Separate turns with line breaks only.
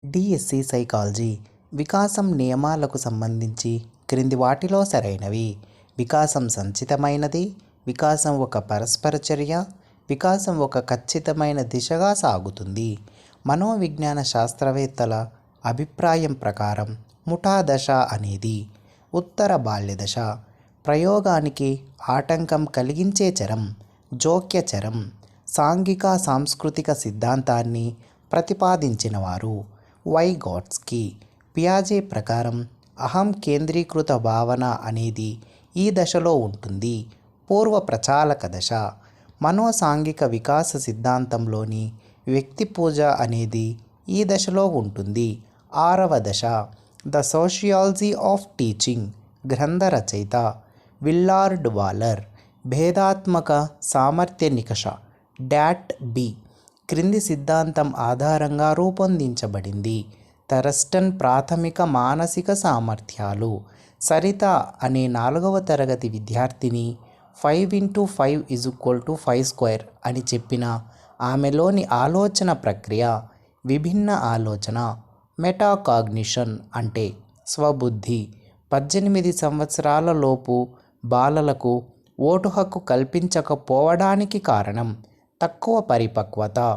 DSC psychology వికాసం నియమాలకు సంబంధించి క్రింది వాటిలో సరైనవి. వికాసం సంచితమైనది, వికాసం ఒక పరస్పర చర్య, వికాసం ఒక ఖచ్చితమైన దిశగా సాగుతుంది. మనోవిజ్ఞాన శాస్త్రవేత్తల అభిప్రాయం ప్రకారం ముఠా దశ అనేది ఉత్తర బాల్య దశ. ప్రయోగానికి ఆటంకం కలిగించే చరం జోక్య చరం. సాంఘిక సాంస్కృతిక సిద్ధాంతాన్ని ప్రతిపాదించినవారు వైగోట్స్కీ. పియాజే ప్రకారం అహం కేంద్రీకృత భావన అనేది ఈ దశలో ఉంటుంది. పూర్వ ప్రచాలక దశ. మనోసాంఘిక వికాస సిద్ధాంతంలోని వ్యక్తి పూజ అనేది ఈ దశలో ఉంటుంది. 6వ దశ. ద సోషియాలజీ ఆఫ్ టీచింగ్ గ్రంథ రచయిత విల్లార్డ్ వాలర్. భేదాత్మక సామర్థ్య నికష డాట్ బి క్రింది సిద్ధాంతం ఆధారంగా రూపొందించబడింది. థరస్టన్ ప్రాథమిక మానసిక సామర్థ్యాలు. సరిత అనే 4వ తరగతి విద్యార్థిని 5x5=5² అని చెప్పిన ఆమెలోని ఆలోచన ప్రక్రియ విభిన్న ఆలోచన. మెటాకాగ్నిషన్ అంటే స్వబుద్ధి. 18 సంవత్సరాల లోపు బాలలకు ఓటు హక్కు కల్పించకపోవడానికి కారణం తక్కువ పరిపక్వత.